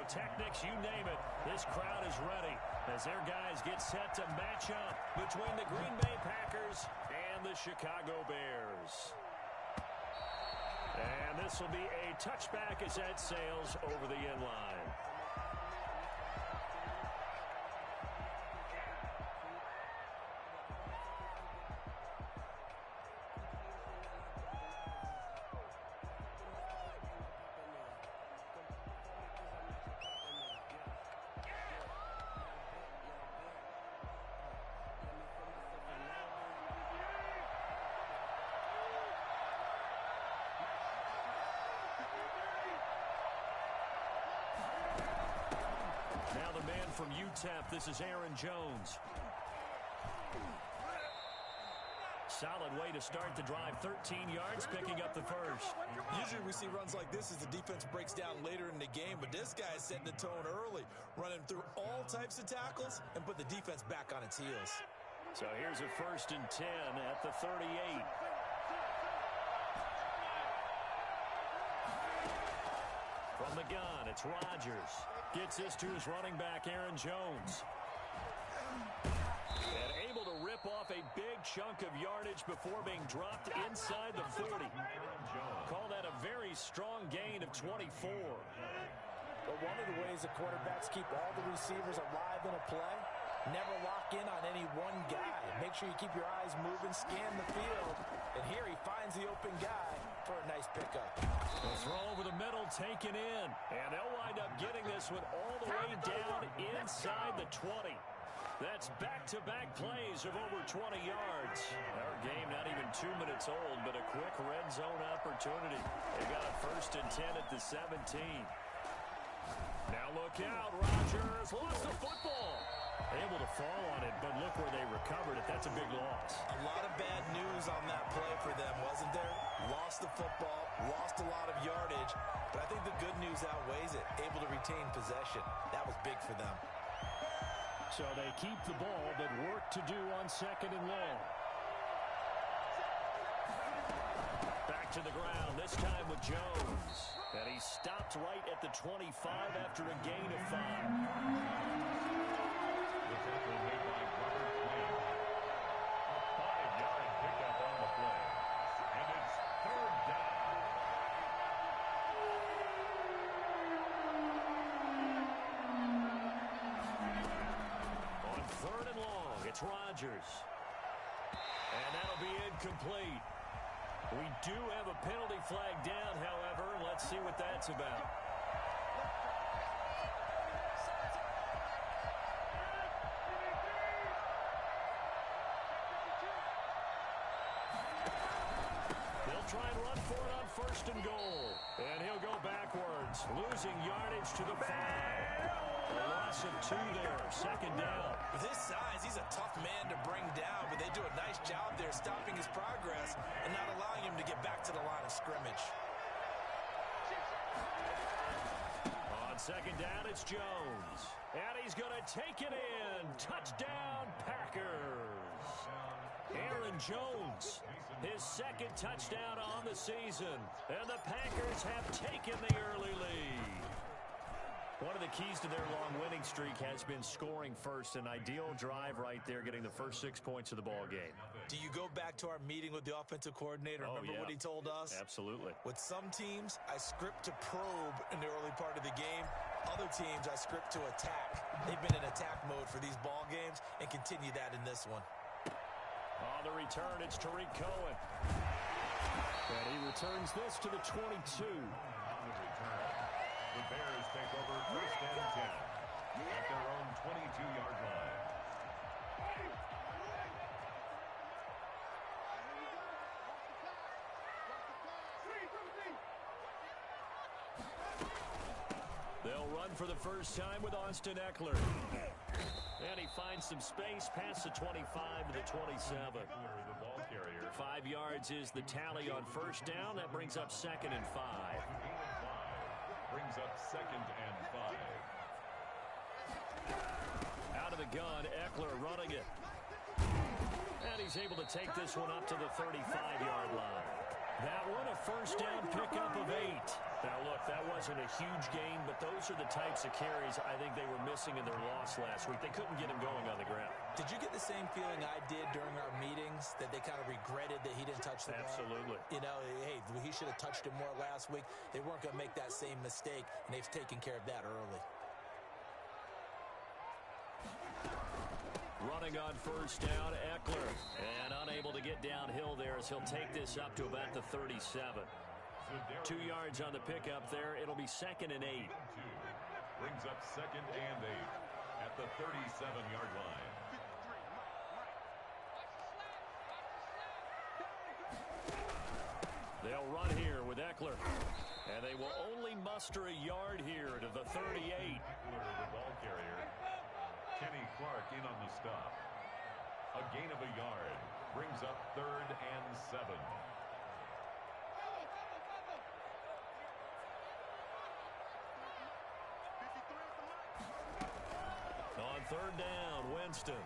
pyrotechnics, you name it. This crowd is ready as their guys get set to match up between the Green Bay Packers and the Chicago Bears. And this will be a touchback as that sails over the end line. Now the man from UTEP, this is Aaron Jones. Solid way to start the drive, 13 yards, picking up the first. Usually we see runs like this as the defense breaks down later in the game, but this guy's setting the tone early, running through all types of tackles and put the defense back on its heels. So here's a 1st and 10 at the 38. From the gun, it's Rodgers. Gets this to his running back, Aaron Jones. And able to rip off a big chunk of yardage before being dropped inside the 40. Call that a very strong gain of 24. But one of the ways the quarterbacks keep all the receivers alive in a play, never lock in on any one guy. Make sure you keep your eyes moving, scan the field. And here he finds the open guy for a nice pickup. The throw over the middle, taken in. And they'll wind up getting this one all the way down inside the 20. That's back-to-back plays of over 20 yards. Our game not even 2 minutes old, but a quick red zone opportunity. They got a 1st and 10 at the 17. Now look out, Rodgers lost the football. Able to fall on it, but look where they recovered it. That's a big loss. A lot of bad news on that play for them, wasn't there? Lost the football, lost a lot of yardage, but I think the good news outweighs it. Able to retain possession. That was big for them. So they keep the ball, but work to do on 2nd and long. Back to the ground, this time with Jones. And he stopped right at the 25 after a gain of 5. It's Rodgers. And that'll be incomplete. We do have a penalty flag down, however. Let's see what that's about. They'll try and run for it on 1st and goal. And he'll go backwards, losing yardage to the 5. A loss of 2 there, 2nd down. With his size, he's a tough man to bring down, but they do a nice job there stopping his progress and not allowing him to get back to the line of scrimmage. On 2nd down, it's Jones. And he's going to take it in. Touchdown, Packers. Aaron Jones, his 2nd touchdown on the season. And the Packers have taken the early lead. One of the keys to their long winning streak has been scoring first. An ideal drive right there, getting the first 6 points of the ball game. Do you go back to our meeting with the offensive coordinator? Remember what he told us? Absolutely. With some teams, I script to probe in the early part of the game. Other teams, I script to attack. They've been in attack mode for these ball games and continue that in this one. On the return, it's Tariq Cohen. And he returns this to the 22. On the return, the Bears take over 1st and 10 at their own 22-yard line. They'll run for the first time with Austin Eckler. And he finds some space past the 25 to the 27. 5 yards is the tally on 1st down. That brings up 2nd and 5. Brings up 2nd and 5. Out of the gun, Eckler running it. And he's able to take this one up to the 35-yard line. That one a 1st down pickup of 8. Now, look, that wasn't a huge gain, but those are the types of carries I think they were missing in their loss last week. They couldn't get him going on the ground. Did you get the same feeling I did during our meetings, that they kind of regretted that he didn't touch the ball? Absolutely. You know, hey, he should have touched it more last week. They weren't going to make that same mistake, and they've taken care of that early. Running on first down, Eckler. And unable to get downhill there as he'll take this up to about the 37. 2 yards on the pickup there. It'll be 2nd and 8. Brings up 2nd and 8 at the 37-yard line. They'll run here with Eckler. And they will only muster a yard here to the 38. Eckler, the ball carrier. Kenny Clark in on the stop. A gain of a yard. Brings up 3rd and 7. On 3rd down, Winston.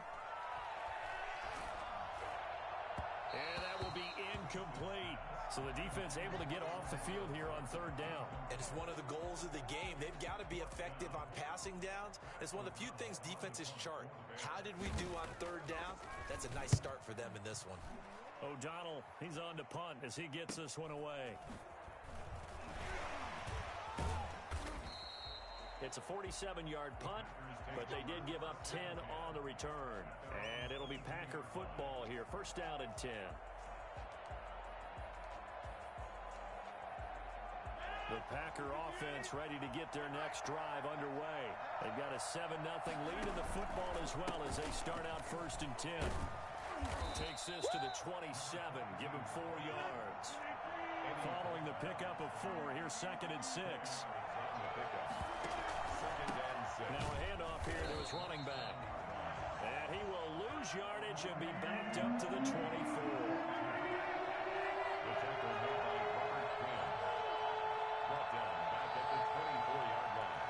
And that will be incomplete. So the defense able to get off the field here on 3rd down. And it's one of the goals of the game. They've got to be effective on passing downs. It's one of the few things defenses chart. How did we do on 3rd down? That's a nice start for them in this one. O'Donnell, he's on to punt as he gets this one away. It's a 47-yard punt, but they did give up 10 on the return. And it'll be Packer football here. 1st down and 10. The Packer offense ready to get their next drive underway. They've got a 7-0 lead in the football as well as they start out 1st and 10. Takes this to the 27. Give him 4 yards. Following the pickup of 4, here's 2nd and 6. Now a handoff here to his running back. And he will lose yardage and be backed up to the 24. The tackle made by Robert Quinn. Brought down back at the 24-yard line.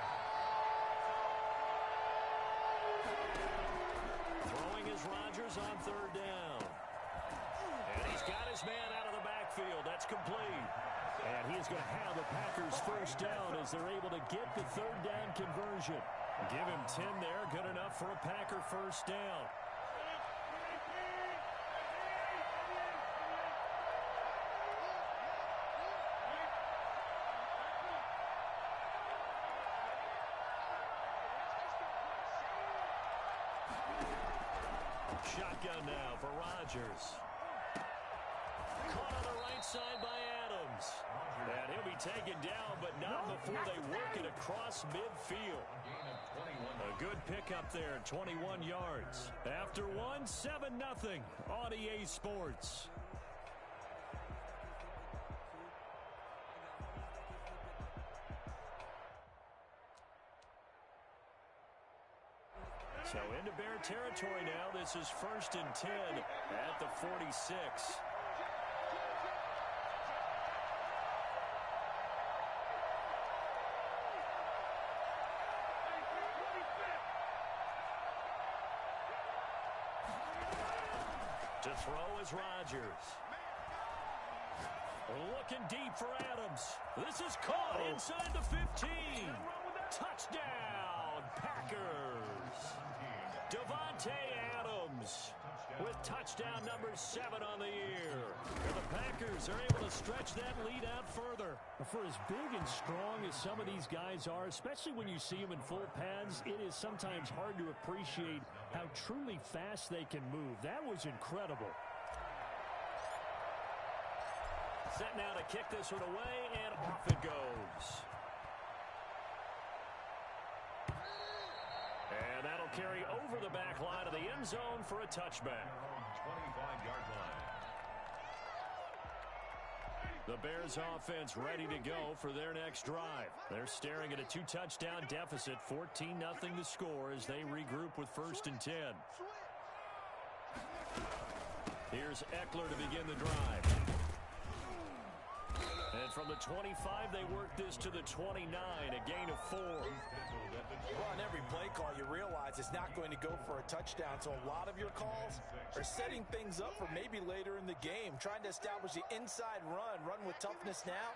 Throwing is Rodgers on 3rd down. And he's got his man out of the backfield. That's complete. And he is going to have the Packers 1st down as they're able to get the 3rd down conversion. Give him 10 there. Good enough for a Packer 1st down. Shotgun now for Rodgers. Caught on the right side by Adams. And he'll be taken down, but not before they work it across midfield. A good pickup there, 21 yards. After one, 7-0 on EA Sports. So into Bear territory now. This is 1st and 10 at the 46. To throw is Rodgers. Looking deep for Adams. This is caught inside the 15. Touchdown, Packers. Devontae Adams with touchdown number 7 on the year. And the Packers are able to stretch that lead out further. For as big and strong as some of these guys are, especially when you see them in full pads, it is sometimes hard to appreciate how truly fast they can move. That was incredible. Set now to kick this one away, and off it goes. And that'll carry over the back line of the end zone for a touchback. 25-yard line. The Bears offense ready to go for their next drive. They're staring at a 2-touchdown deficit, 14-0 to score as they regroup with 1st and 10. Here's Eckler to begin the drive. And from the 25, they work this to the 29, a gain of 4. Well, on every play call, you realize it's not going to go for a touchdown, so a lot of your calls are setting things up for maybe later in the game, trying to establish the inside run with toughness now,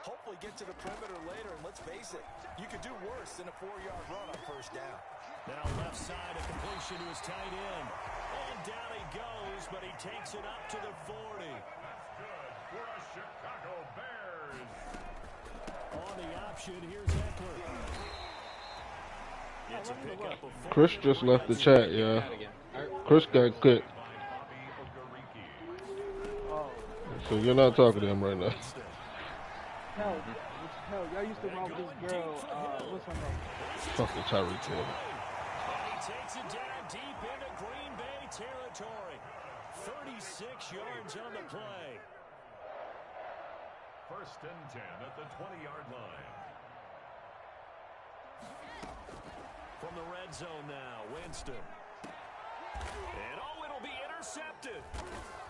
hopefully get to the perimeter later. And let's face it, you could do worse than a 4-yard run on first down. Now left side, a completion to his tight end. And down he goes, but he takes it up to the 40. That's good for the Chicago Bears. On the option, here's Eckler. Gets a pickup of 4. Chris just left the chat, yeah. Chris got cooked. So you're not talking to him right now. Hell, y'all used to roll with this girl, what's her name? Fucking Tyreek Hill. And he takes it down deep into Green Bay territory. 36 yards on the play. First and 10 at the 20-yard line. From the red zone now, Winston. And it'll be intercepted.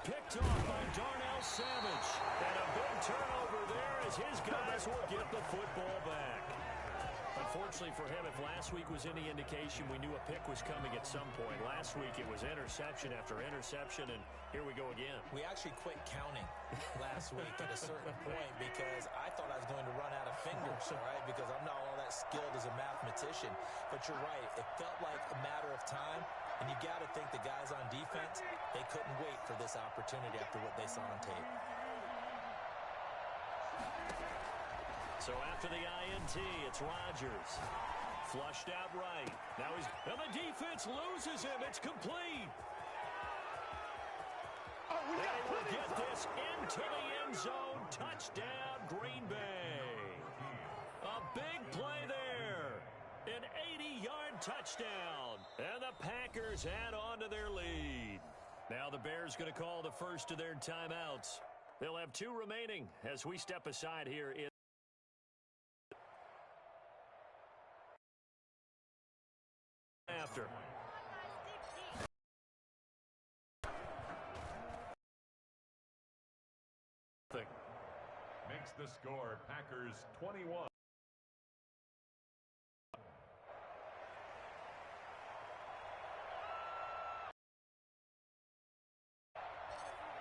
Picked off by Darnell Savage. And a big turnover there as his guys will get the football back. Unfortunately for him, if last week was any indication, we knew a pick was coming at some point. Last week it was interception after interception, and here we go again. We actually quit counting last week at a certain point because I thought I was going to run out of fingers, all right, because I'm not all that skilled as a mathematician. But you're right. It felt like a matter of time, and you got to think the guys on defense, they couldn't wait for this opportunity after what they saw on tape. So after the INT, it's Rodgers. Flushed out right. Now and the defense loses him. It's complete. And he will get this into the end zone. Touchdown, Green Bay. A big play there. An 80-yard touchdown. And the Packers add on to their lead. Now the Bears going to call the first of their timeouts. They'll have 2 remaining as we step aside here in after. Makes the score Packers 21.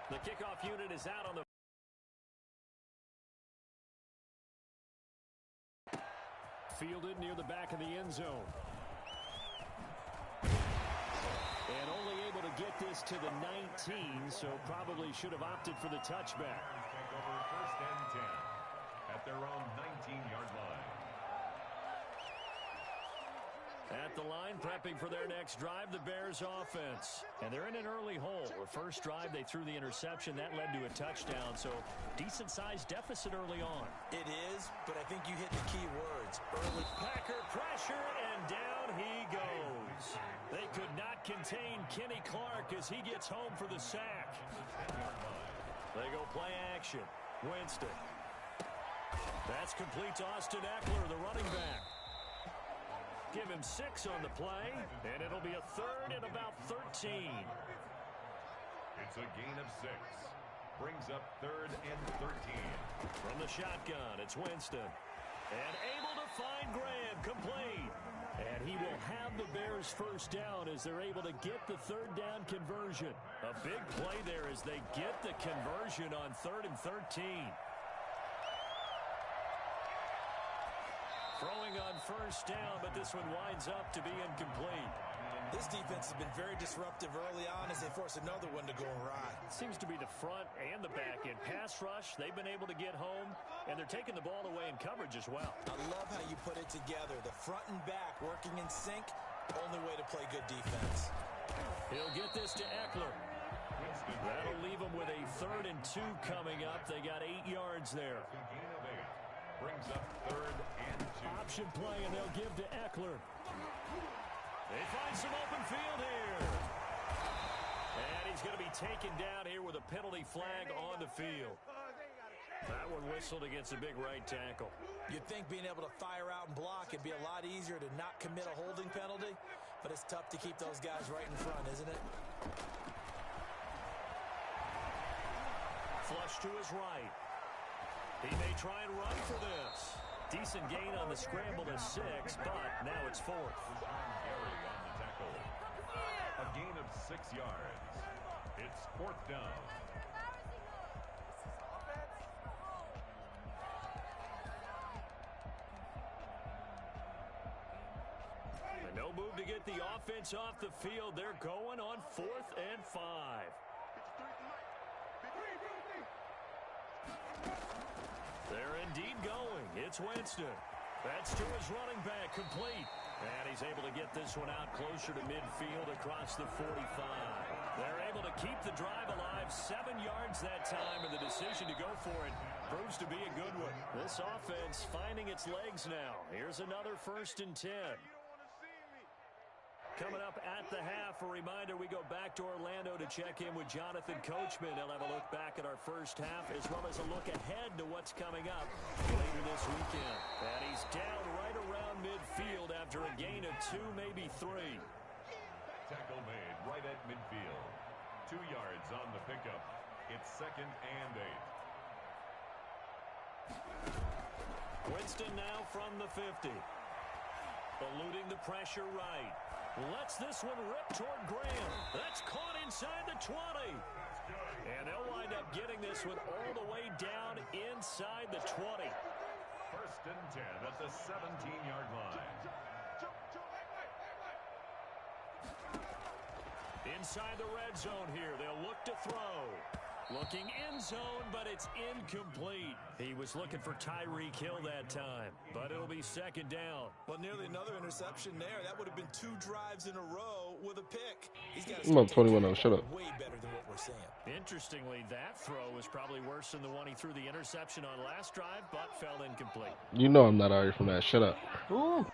The kickoff unit is out on the fielded near the back of the end zone. And only able to get this to the 19, so probably should have opted for the touchback. Take over first and 10 at their own 19-yard line. At the line, prepping for their next drive, the Bears offense. And they're in an early hole. The first drive, they threw the interception. That led to a touchdown, so decent-sized deficit early on. It is, but I think you hit the key words. Early. Packer pressure, and down he goes. They could not contain Kenny Clark as he gets home for the sack. They go play action. Winston. That's complete to Austin Eckler, the running back. Give him 6 on the play, and it'll be a third and about 13. It's a gain of 6. Brings up third and 13. From the shotgun, it's Winston. And able to find Graham, complete. And he will have the Bears first down as they're able to get the third down conversion. A big play there as they get the conversion on 3rd and 13. Throwing on first down, but this one winds up to be incomplete. This defense has been very disruptive early on as they force another one to go awry. Seems to be the front and the back end. Pass rush, they've been able to get home, and they're taking the ball away in coverage as well. I love how you put it together. The front and back working in sync, only way to play good defense. He'll get this to Eckler. That'll leave them with a 3rd and 2 coming up. They got 8 yards there. Gain of 8. Brings up third and 2. Option play, and they'll give to Eckler. They find some open field here. And he's going to be taken down here with a penalty flag on the field. That one whistled against a big right tackle. You'd think being able to fire out and block would be a lot easier to not commit a holding penalty, but it's tough to keep those guys right in front, isn't it? Flush to his right. He may try and run for this. Decent gain on the scramble to 6, but now it's 4th. Gary on the tackle. A gain of 6 yards. It's 4th down. to get the offense off the field. They're going on 4th and 5. They're indeed going. It's Winston. That's to his running back, complete. And he's able to get this one out closer to midfield across the 45. They're able to keep the drive alive, 7 yards that time, and the decision to go for it proves to be a good one. This offense finding its legs now. Here's another 1st and 10. Coming up at the half, a reminder, we go back to Orlando to check in with Jonathan Coachman. He'll have a look back at our first half as well as a look ahead to what's coming up later this weekend. And he's down right around midfield after a gain of 2, maybe 3. Tackle made right at midfield. 2 yards on the pickup. It's 2nd and 8. Winston now from the 50. Eluding the pressure right. Lets this one rip toward Graham. That's caught inside the 20. And they'll wind up getting this one all the way down inside the 20. 1st and 10 at the 17-yard line. Inside the red zone here. They'll look to throw. Looking end zone, but it's incomplete. He was looking for Tyreek Hill that time, but it'll be 2nd down. Well, nearly another interception there. That would have been 2 drives in a row with a pick. He's got I'm up 21-0. Shut up. Way better than what we're seeing. Interestingly, that throw was probably worse than the one he threw the interception on last drive, but fell incomplete. You know I'm not out here from that. Shut up. Ooh.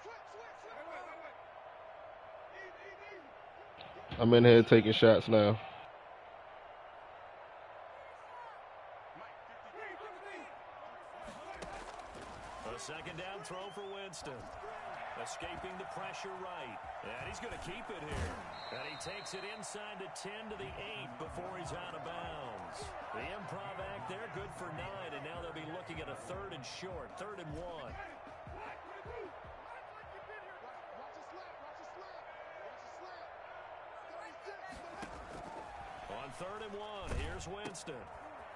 I'm in here taking shots now. A 2nd down throw for Winston. Escaping the pressure right. And he's going to keep it here. And he takes it inside the 10 to the 8 before he's out of bounds. The improv act there, good for 9. And now they'll be looking at a 3rd and short, 3rd and 1. On 3rd and 1, here's Winston.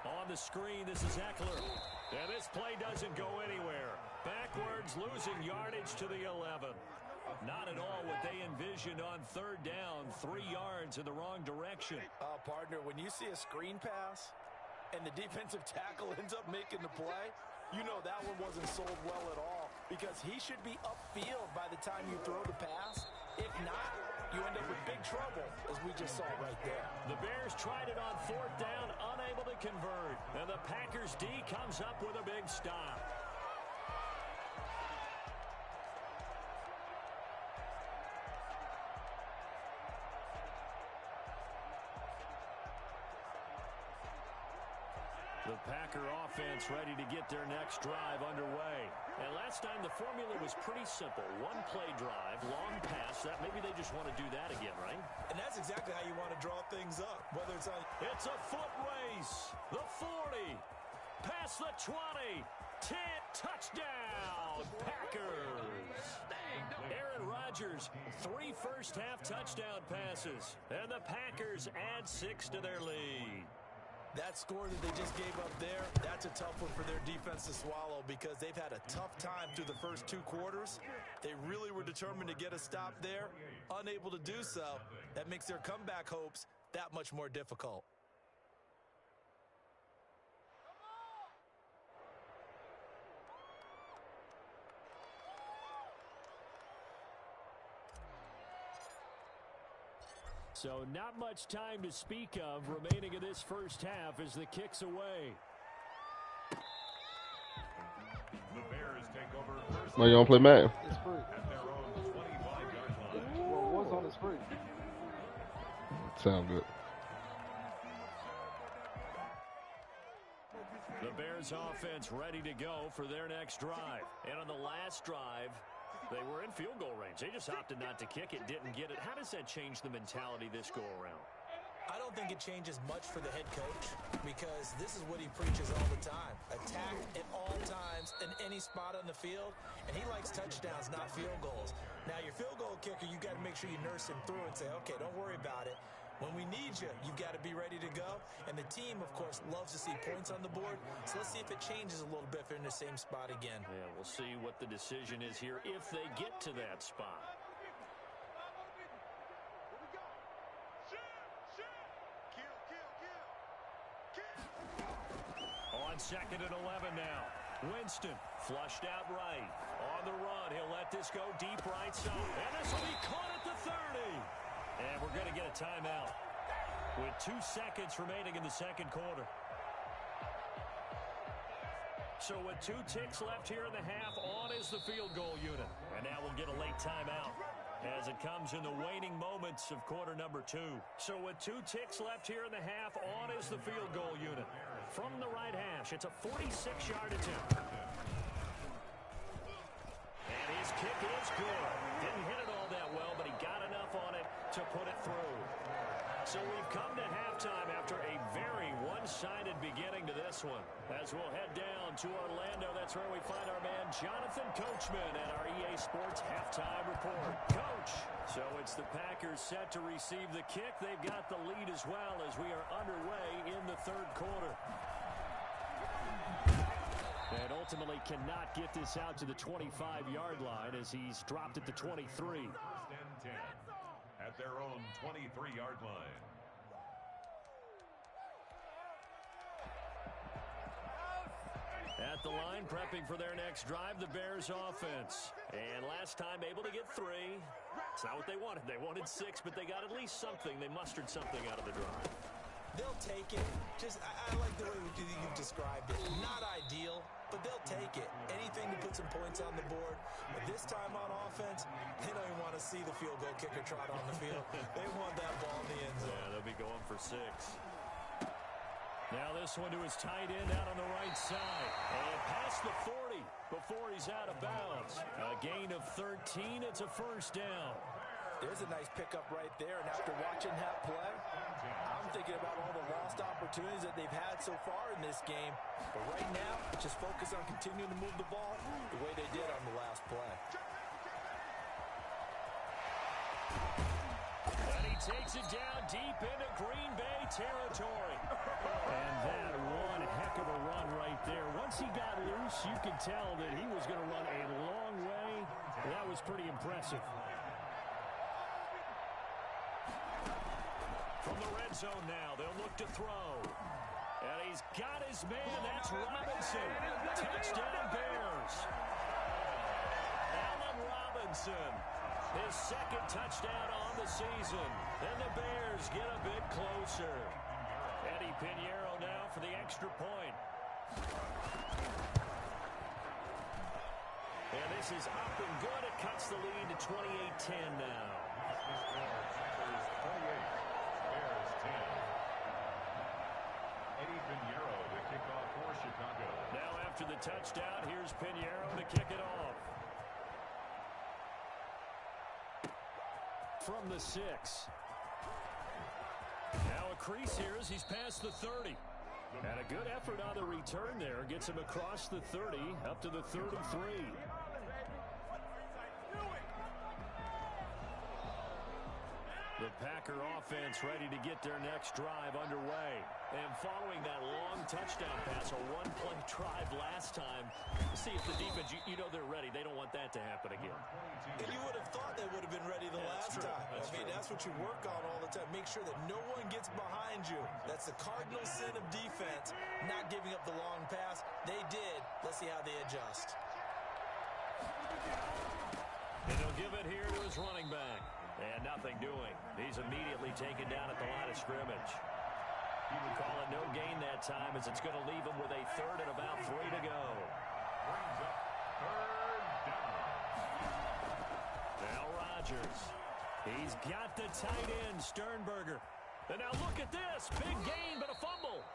On the screen, this is Eckler. And this play doesn't go anywhere. Backwards, losing yardage to the 11. Not at all what they envisioned on 3rd down. 3 yards in the wrong direction. Partner, when you see a screen pass and the defensive tackle ends up making the play, you know that one wasn't sold well at all because he should be upfield by the time you throw the pass. If not, you end up with big trouble, as we just saw right there. The Bears tried it on 4th down, unable to convert. And the Packers D comes up with a big stop. The Packer offense ready to get their next drive underway. And last time the formula was pretty simple. 1-play drive, long pass. That maybe they just want to do that again, right? And that's exactly how you want to draw things up. Whether it's on... It's a foot race. The 40. Past the 20. 10. Touchdown. Packers. Aaron Rodgers, 3 first-half touchdown passes. And the Packers add 6 to their lead. That score that they just gave up there, that's a tough one for their defense to swallow because they've had a tough time through the first 2 quarters. They really were determined to get a stop there, unable to do so. That makes their comeback hopes that much more difficult. So not much time to speak of remaining in this first half as the kick's away. The Bears take over first. Why you don't play Madden? It's free. At their own 25-yard line. Well, it was on his free. Sound good. The Bears offense ready to go for their next drive. And on the last drive, they were in field goal range. They just opted not to kick it, didn't get it. How does that change the mentality this go around? I don't think it changes much for the head coach because this is what he preaches all the time. Attack at all times in any spot on the field, and he likes touchdowns, not field goals. Now, your field goal kicker, you got to make sure you nurse him through and say, okay, don't worry about it. When we need you, you've got to be ready to go. And the team, of course, loves to see points on the board. So let's see if it changes a little bit if they're in the same spot again. Yeah, we'll see what the decision is here if they get to that spot. On 2nd and 11 now. Winston flushed out right. On the run, he'll let this go deep right side. And this will be caught at the 30. And we're going to get a timeout with 2 seconds remaining in the second quarter. So with 2 ticks left here in the half, on is the field goal unit. And now we'll get a late timeout as it comes in the waning moments of quarter number 2. So with 2 ticks left here in the half, on is the field goal unit. From the right hash, it's a 46-yard attempt. And his kick is good. Didn't hit it all that well, but he got enough on it to put it through. So we've come to halftime after a very one-sided beginning to this one. As we'll head down to Orlando, that's where we find our man Jonathan Coachman at our EA Sports Halftime Report. Coach, so it's the Packers set to receive the kick. They've got the lead as well as we are underway in the third quarter. And ultimately cannot get this out to the 25-yard line as he's dropped at the 23. First and 10 at their own 23-yard line. At the line, prepping for their next drive, the Bears offense. And last time able to get 3. It's not what they wanted. They wanted 6, but they got at least something. They mustered something out of the drive. They'll take it. Just, I like the way you've described it. Not ideal, but they'll take it. Anything to put some points on the board. But this time on offense, they don't even want to see the field goal kicker trot on the field. They want that ball in the end zone. Yeah, they'll be going for 6. Now this one to his tight end out on the right side. And past the 40 before he's out of bounds. A gain of 13. It's a first down. There's a nice pickup right there, and after watching that play, I'm thinking about all the lost opportunities that they've had so far in this game. But right now, just focus on continuing to move the ball the way they did on the last play. And he takes it down deep into Green Bay territory. And that one heck of a run right there. Once he got loose, you could tell that he was going to run a long way. That was pretty impressive. From the red zone now, they'll look to throw. And he's got his man. That's Robinson. Touchdown Bears. Allen Robinson. His second touchdown on the season. And the Bears get a bit closer. Eddie Pinheiro now for the extra point. And this is up and good. It cuts the lead to 28-10 now. Eddie Pinheiro to kick off for Chicago. Now after the touchdown, here's Pinheiro to kick it off. From the 6. Now a crease here as he's past the 30. And a good effort on the return there. Gets him across the 30 up to the 33. The Packer offense ready to get their next drive underway. And following that long touchdown pass, a one-play drive last time, see if the defense, you know they're ready. They don't want that to happen again. And you would have thought they would have been ready the last time. That's what you work on all the time. Make sure that no one gets behind you. That's the cardinal sin of defense, not giving up the long pass. They did. Let's see how they adjust. And he'll give it here to his running back. And nothing doing. He's immediately taken down at the line of scrimmage. He would call it no gain that time as it's going to leave him with a 3rd and about 3 to go. Brings up 3rd down. Now Rodgers. He's got the tight end, Sternberger. And now look at this. Big gain, but a fumble.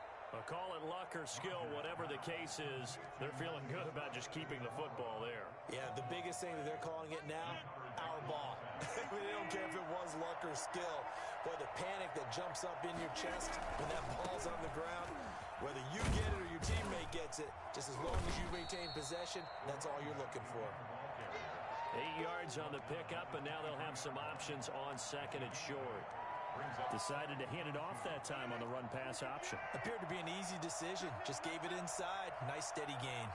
Call it luck or skill, whatever the case is. They're feeling good about just keeping the football there. Yeah, the biggest thing that they're calling it now, our ball. They don't care if it was luck or skill. Boy, the panic that jumps up in your chest when that ball's on the ground, whether you get it or your teammate gets it, just as long as you maintain possession, that's all you're looking for. 8 yards on the pickup, and now they'll have some options on 2nd and short. Decided to hand it off that time on the run-pass option. Appeared to be an easy decision. Just gave it inside. Nice steady gain.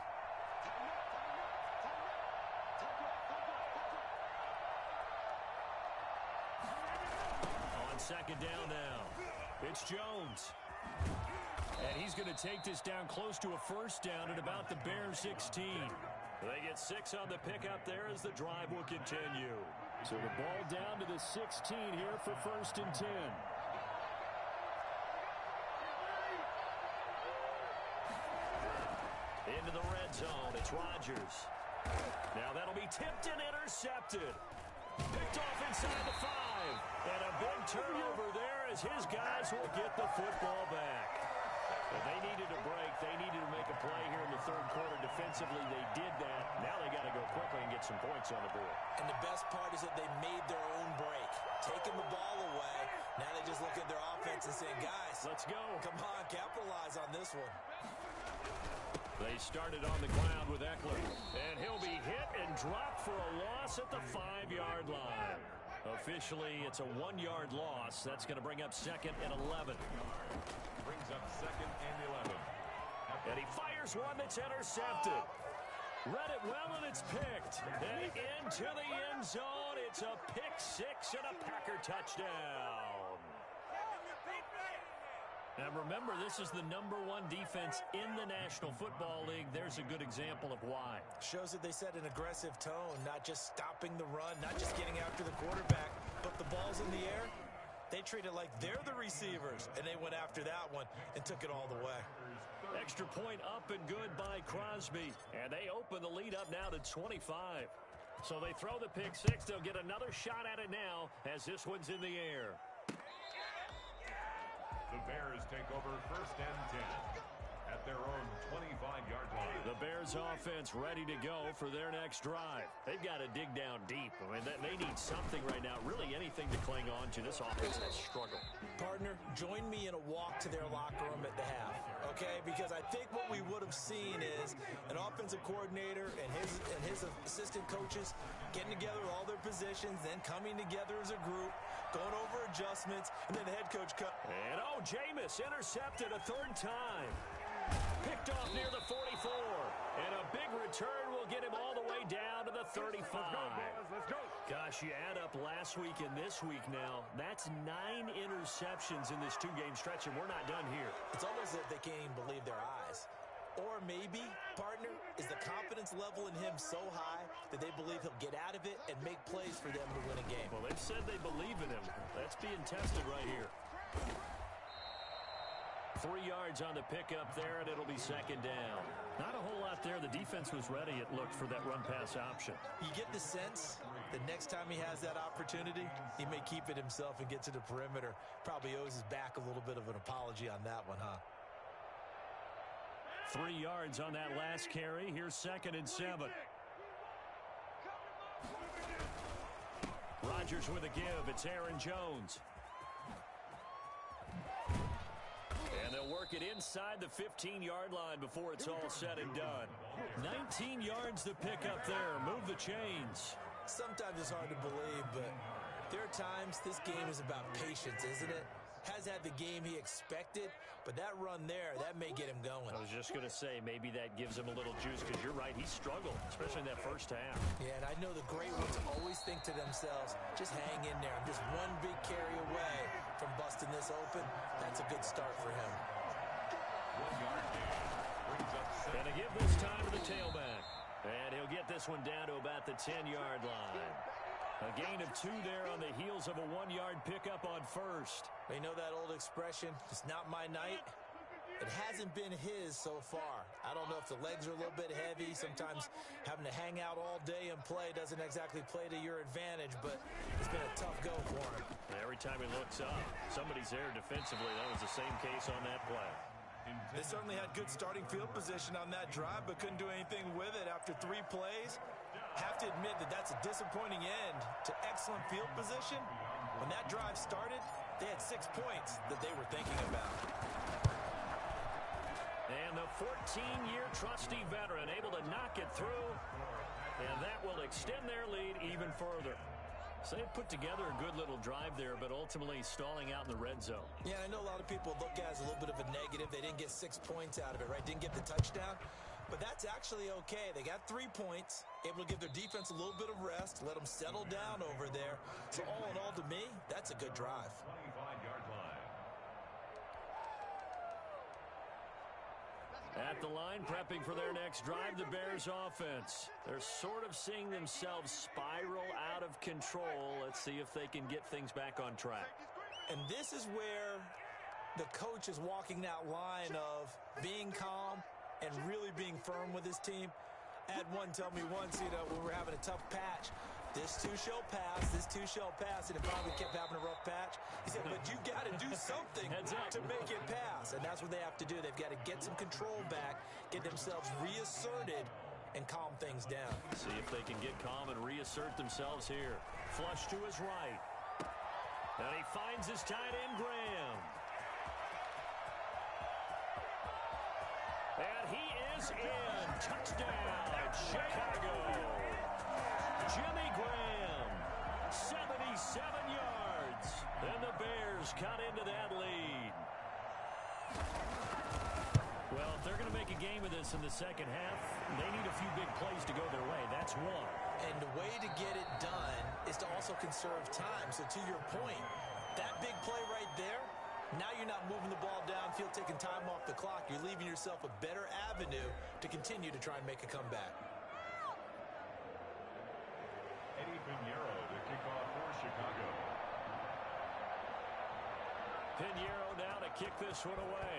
On 2nd down now. It's Jones. And he's going to take this down close to a first down at about the Bears 16. They get 6 on the pickup there as the drive will continue. So the ball down to the 16 here for 1st and 10. Into the red zone, it's Rodgers. Now that'll be tipped and intercepted. Picked off inside the 5. And a big turnover there as his guys will get the football back. But they needed a break. They needed to make a play here in the 3rd quarter. Defensively, they did that. Now they got to go quickly and get some points on the board. And the best part is that they made their own break. Taking the ball away. Now they just look at their offense and saying, guys, let's go. Come on, capitalize on this one. They started on the ground with Eckler. And he'll be hit and dropped for a loss at the 5-yard line. Officially, it's a 1-yard loss. That's going to bring up 2nd and 11. Brings up 2nd and 11. And he fires one that's intercepted. Read it well, and it's picked. And into the end zone, it's a pick 6 and a Packer touchdown. And remember, this is the #1 defense in the National Football League. There's a good example of why. Shows that they set an aggressive tone, not just stopping the run, not just getting after the quarterback, but the ball's in the air. They treat it like they're the receivers, and they went after that one and took it all the way. Extra point up and good by Crosby. And they open the lead up now to 25. So they throw the pick 6. They'll get another shot at it now as this one's in the air. The Bears take over 1st and 10 at their own 25-yard line. The Bears offense ready to go for their next drive. They've got to dig down deep. I mean, they need something right now, really anything to cling on to. This offense has struggled. Partner, join me in a walk to their locker room at the half, okay? Because I think what we would have seen is an offensive coordinator and his assistant coaches getting together all their positions, then coming together as a group, going over adjustments, and then the head coach cut. And, Jameis intercepted a 3rd time. Picked off near the 44. And a big return will get him all the way down to the 35. Let's go. Gosh, you add up last week and this week now. That's 9 interceptions in this 2-game stretch, and we're not done here. It's almost as if they can't even believe their eyes. Or maybe, partner, is the confidence level in him so high that they believe he'll get out of it and make plays for them to win a game. Well, they've said they believe in him. That's being tested right here. 3 yards on the pickup there, and it'll be 2nd down. Not a whole lot there. The defense was ready, it looked, for that run-pass option. You get the sense that next time he has that opportunity, he may keep it himself and get to the perimeter. Probably owes his back a little bit of an apology on that one, huh? 3 yards on that last carry. Here's 2nd and 7. Rodgers with a give. It's Aaron Jones. And they'll work it inside the 15-yard line before it's all said and done. 19 yards to pick up there. Move the chains. Sometimes it's hard to believe, but there are times this game is about patience, isn't it? Has had the game he expected, but that run there, that may get him going. I was just going to say, maybe that gives him a little juice, because you're right, he struggled, especially in that first half. Yeah, and I know the great ones always think to themselves, just hang in there. I'm just one big carry away from busting this open. That's a good start for him. 1 yard gain. Brings up 7. And a give this time to the tailback. And he'll get this one down to about the 10-yard line. A gain of 2 there on the heels of a 1-yard pickup on first. You know that old expression, it's not my night? It hasn't been his so far. I don't know if the legs are a little bit heavy. Sometimes having to hang out all day and play doesn't exactly play to your advantage, but it's been a tough go for him. Every time he looks up, somebody's there defensively. That was the same case on that play. They certainly had good starting field position on that drive, but couldn't do anything with it after 3 plays. Have to admit that that's a disappointing end to excellent field position. When that drive started, they had 6 points that they were thinking about. And the 14-year trusty veteran able to knock it through, and that will extend their lead even further. So they put together a good little drive there, but ultimately stalling out in the red zone. Yeah, I know a lot of people look at it as a little bit of a negative. They didn't get 6 points out of it, right? Didn't get the touchdown. But that's actually okay. They got 3 points, able to give their defense a little bit of rest, let them settle down over there. So all in all, to me, that's a good drive. 25-yard line. At the line, prepping for their next drive, the Bears offense. They're sort of seeing themselves spiral out of control. Let's see if they can get things back on track. And this is where the coach is walking that line of being calm and really being firm with his team. I had one tell me once, when we were having a tough patch, this too shall pass, this too shall pass, and it finally kept having a rough patch. He said, but you got to do something to make it pass, and that's what they have to do. They've got to get some control back, get themselves reasserted, and calm things down. See if they can get calm and reassert themselves here. Flush to his right. And he finds his tight end, Graham. And he is in. Touchdown, Chicago. Jimmy Graham, 77 yards. And the Bears cut into that lead. Well, if they're going to make a game of this in the second half, they need a few big plays to go their way. That's one. And the way to get it done is to also conserve time. So to your point, that big play right there, now you're not moving the ball downfield, taking time off the clock. You're leaving yourself a better avenue to continue to try and make a comeback. Eddie Pinheiro to kick off for Chicago. Pinheiro now to kick this one away.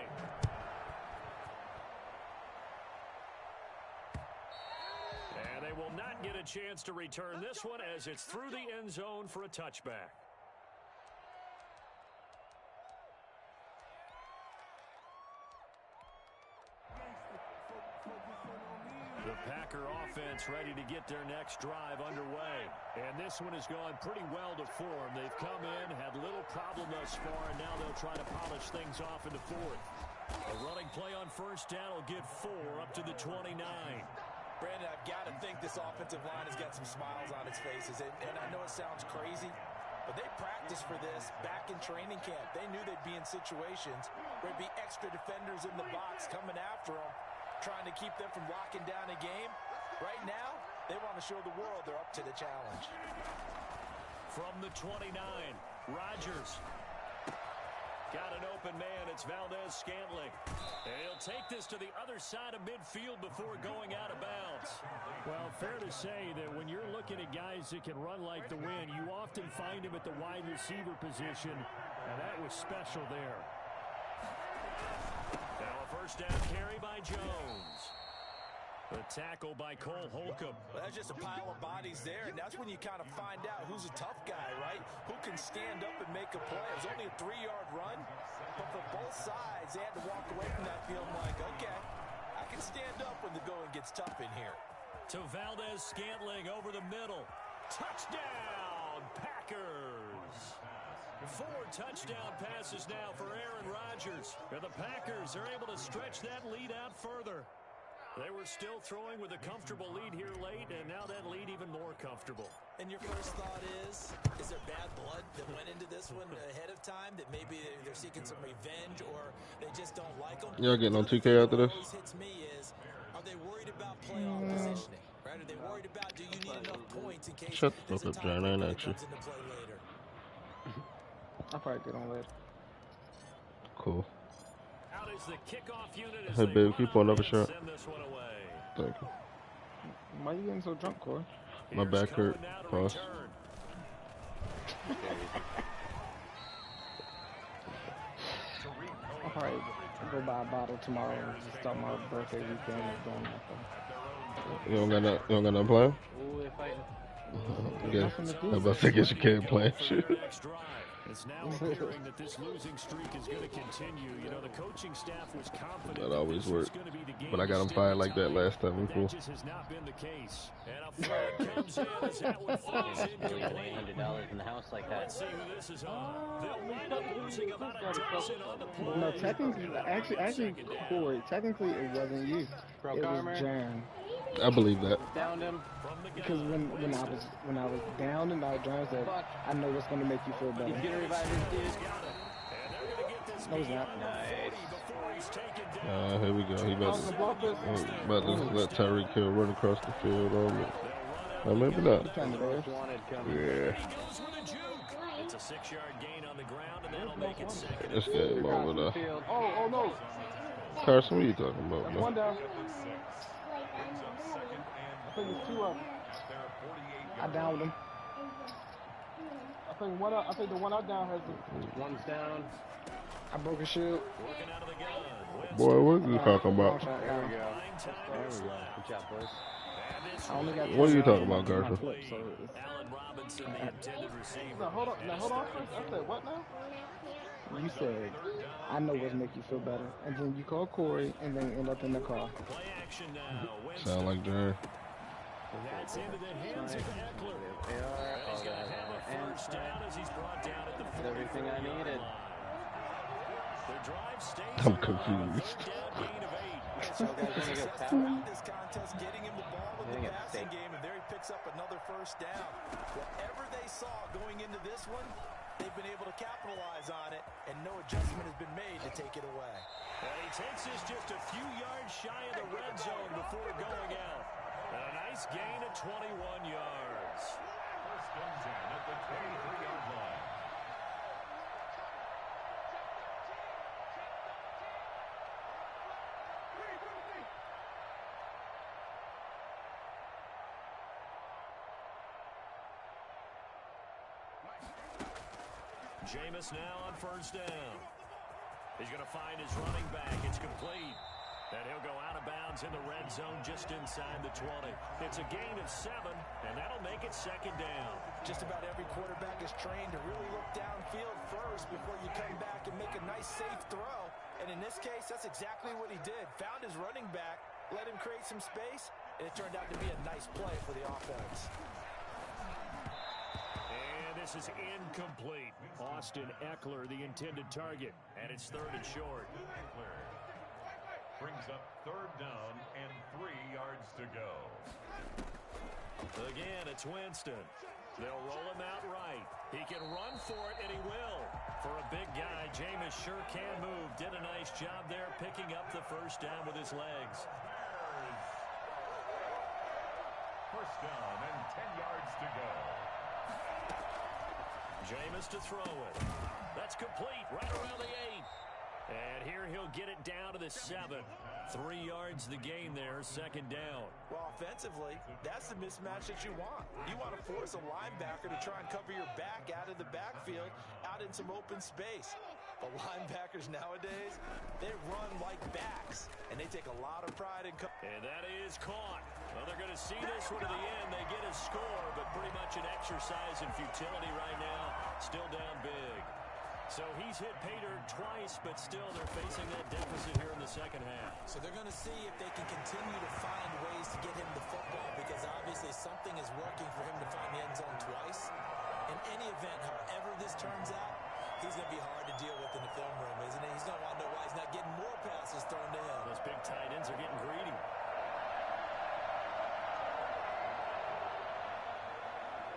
And they will not get a chance to return this one as it's through the end zone for a touchback. The Packer offense ready to get their next drive underway. And this one has gone pretty well to form. They've come in, had little problem thus far, and now they'll try to polish things off in the fourth. A running play on first down will get 4 up to the 29. Brandon, I've got to think this offensive line has got some smiles on its faces. And I know it sounds crazy, but they practiced for this back in training camp. They knew they'd be in situations where there'd be extra defenders in the box coming after them, trying to keep them from locking down a game. Right now, they want to show the world they're up to the challenge. From the 29, Rodgers. Got an open man. It's Valdez-Scantling. And he'll take this to the other side of midfield before going out of bounds. Well, fair to say that when you're looking at guys that can run like the wind, you often find him at the wide receiver position, and that was special there. Now a first down carry by Jones. The tackle by Cole Holcomb. Well, that's just a pile of bodies there, and that's when you kind of find out who's a tough guy, right? Who can stand up and make a play. It was only a 3-yard run, but for both sides, they had to walk away from that field like, okay, I can stand up when the going gets tough in here. To Valdez-Scantling over the middle. Touchdown, Packers! 4 touchdown passes now for Aaron Rodgers. And the Packers are able to stretch that lead out further. They were still throwing with a comfortable lead here late, and now that lead even more comfortable. And your first thought is there bad blood that went into this one ahead of time, that maybe they're seeking some revenge or they just don't like them? Y'all getting on 2K after this? What always hits me is, are they worried about playoff positioning? Right? Are they worried about, do you need enough points in case Shut the there's a fuck up, John. I ain't tiebreaker that at you. comes into play later? I'll probably get on later. Cool. Out is the kickoff unit as Hey, they babe, run keep up on up a and shot. send this one away. Thank you. Why you getting so drunk, Corey? My Here's back Cohen hurt. now to Pause. return. I'll probably go buy a bottle tomorrow and just start my birthday weekend and doing nothing. You don't got no plan? Ooh, they're fighting. Guess, I'm about to guess you can't play. For their next drive. It's now appearing that this losing streak is going to continue. You know, the coaching staff was confident That always this was worked. going to be the game. But I got him to fired stay like that tight. last time That before. just has not been the case. And a flag comes in as that one falls Really got incomplete. $800 in the house like that. Let's see who this is on. They'll wind up losing about a dozen on the play. No, technically, actually, Corey, technically it wasn't you. Broke It arm, was man. Jan. I believe that. Downed him. From the Because gun, when I was down and out, Jan said, I know what's going to make you feel He's better. gonna revive his dude. and they're going to get this No, he's game not. on the 40 before he's taken down. Here we go. He about to let Tyreek Hill run across the field on me. Maybe not. Kind of there. Wanted coming. Yeah. Goes with a juke. a 6-yard gain on the ground, and that'll make it second. This game over there. Oh, no. Carson, what are you talking about, That's man? one down. Brings up second and I think it's 2 up. at their 48-yard I downed him. I think one up. I think the one I down has the One's down. I broke a shield. Working out of the gun. Boy, what are you talking about? There we go. Nine There timers we go. left. Good job, boys. And this I only got What are you 10 talking yards about, on my Garza? clip, so it's, Allen Robinson, the intended receiver. now hold on. Now hold on first. I said what now? You said I know what make you feel better, and then you call Corey, and then end up in the car. Play action now. Sound like Jerry. That's into the hands of Eckler. They are. He's going to have a first down as he's brought down at the 40. Everything I needed. The drive stays I'm alive. confused. Third down, gain of 8. So they're gonna get tapped. Throughout this contest, getting him the ball in They the get passing tapped. game, and there he picks up another first down. Whatever they saw going into this one, they've been able to capitalize on it, and no adjustment has been made to take it away. And he takes this just a few yards shy of the red zone before going out. And a nice gain of 21 yards. First and 10 at the 23-yard line. Jameis now on first down. He's going to find his running back. It's complete. And he'll go out of bounds in the red zone just inside the 20. It's a gain of 7, and that'll make it second down. Just about every quarterback is trained to really look downfield first before you come back and make a nice, safe throw. And in this case, that's exactly what he did. Found his running back, let him create some space, and it turned out to be a nice play for the offense. And this is incomplete. Austin Eckler, the intended target. And it's third and short. Eckler brings up third down and 3 yards to go. Again, it's Winston. They'll roll him out right. He can run for it, and he will. For a big guy, Jameis sure can move. Did a nice job there picking up the first down with his legs. First down and 10 yards to go. Jameis to throw it. That's complete right around the 8. And here he'll get it down to the 7. 3 yards the gain there, second down. Well, offensively, that's the mismatch that you want. You want to force a linebacker to try and cover your back out of the backfield, out in some open space. But linebackers nowadays, they run like backs, and they take a lot of pride in and that is caught. Well, they're going to see this one to the end. They get a score, but pretty much an exercise in futility right now. Still down big. So he's hit pay dirt twice, but still they're facing that deficit here in the second half. So they're going to see if they can continue to find ways to get him the football, because obviously something is working for him to find the end zone twice. In any event, however this turns out, he's going to be hard to deal with in the film room, isn't he? He's going to want to know why he's not getting more passes thrown to him. Those big tight ends are getting greedy.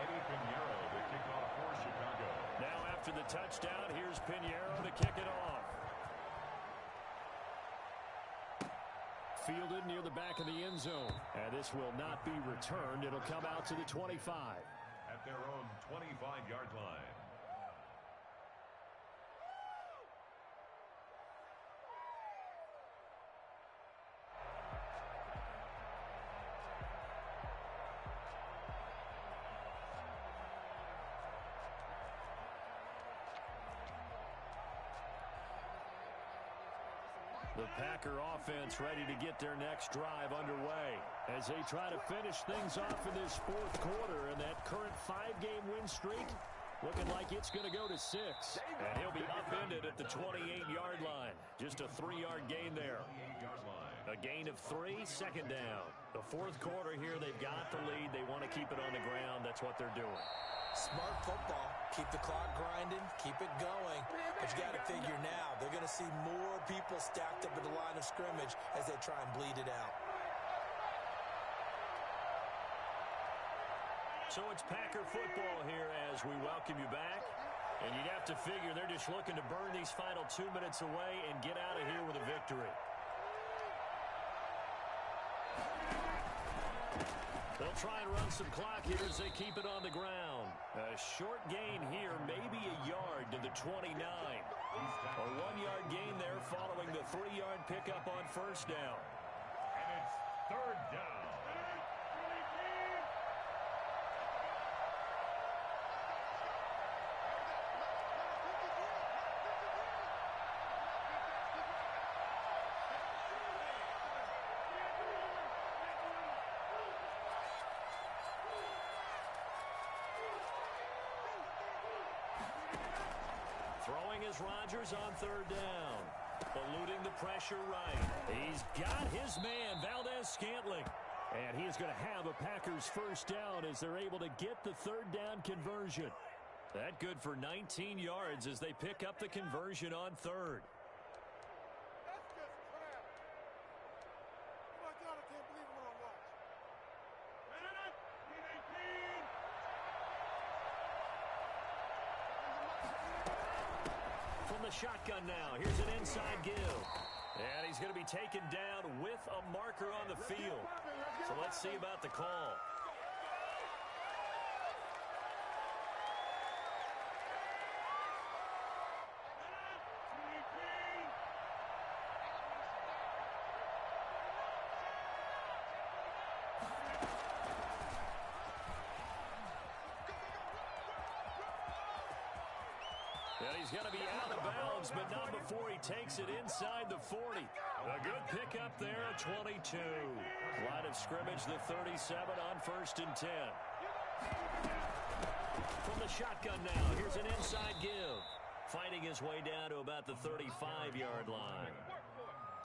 Eddie Pinheiro to kick off for Chicago. Now after the touchdown, here's Pinheiro to kick it off. Fielded near the back of the end zone. And this will not be returned. It'll come out to the 25. At their own 25-yard line. The Packer offense ready to get their next drive underway as they try to finish things off in this fourth quarter, and that current 5-game win streak looking like it's going to go to 6. And he'll be upended at the 28-yard line. Just a 3-yard gain there. A gain of 3, second down. The fourth quarter here, they've got the lead. They want to keep it on the ground. That's what they're doing. Smart football. Keep the clock grinding. Keep it going. But you got to figure now, they're going to see more people stacked up at the line of scrimmage as they try and bleed it out. So it's Packer football here as we welcome you back. And you'd have to figure they're just looking to burn these final 2 minutes away and get out of here with a victory. They'll try and run some clock here as they keep it on the ground. A short gain here, maybe a the 29. A 1-yard gain there following the 3-yard pickup on first down. And it's third down. Throwing is Rodgers on third down. Eluding the pressure right. He's got his man, Valdez-Scantling. And he is going to have a Packers first down as they're able to get the third down conversion. That good for 19 yards as they pick up the conversion on third. That's just crap. Oh my God, I can't believe what I watched. From the shotgun now, here's an inside give. And he's going to be taken down with a marker on the field. So let's see about the call. And he's going to be out of bounds, but not before he takes it inside the 40. A good pickup there at 22. Line of scrimmage, the 37 on 1st and 10. From the shotgun now, here's an inside give. Fighting his way down to about the 35-yard line.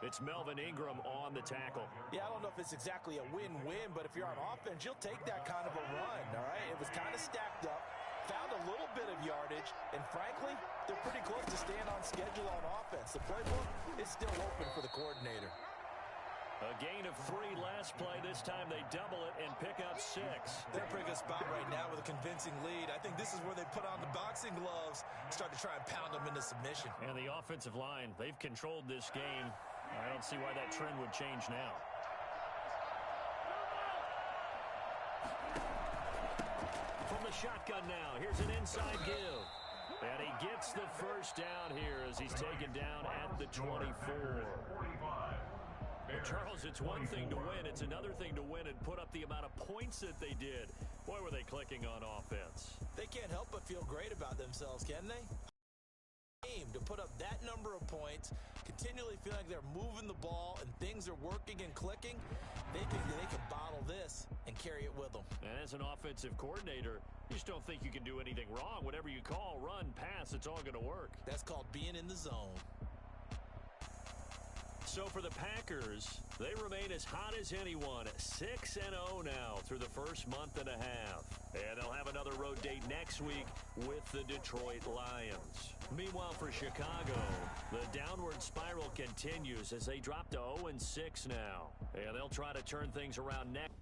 It's Melvin Ingram on the tackle. Yeah, I don't know if it's exactly a win-win, but if you're on offense, you'll take that kind of a run, all right? It was kind of stacked up. Found a little bit of yardage, and frankly, they're pretty close to staying on schedule on offense. The playbook is still open for the coordinator. A gain of 3 last play. This time they double it and pick up 6. They're in a pretty good spot right now with a convincing lead. I think this is where they put on the boxing gloves and start to try and pound them into submission. And the offensive line, they've controlled this game. I don't see why that trend would change now. From the shotgun now, here's an inside give. And he gets the first down here as he's taken down at the 24. Well, Charles, it's one thing to win. It's another thing to win and put up the amount of points that they did. Boy, were they clicking on offense. They can't help but feel great about themselves, can they? To put up that number of points, continually feeling like they're moving the ball and things are working and clicking, they think that they can bottle this and carry it with them. And as an offensive coordinator, you just don't think you can do anything wrong. Whatever you call, run, pass, it's all going to work. That's called being in the zone. So for the Packers, they remain as hot as anyone, 6-0 now through the first month and a half. And they'll have another road date next week with the Detroit Lions. Meanwhile, for Chicago, the downward spiral continues as they drop to 0-6 now. And they'll try to turn things around next.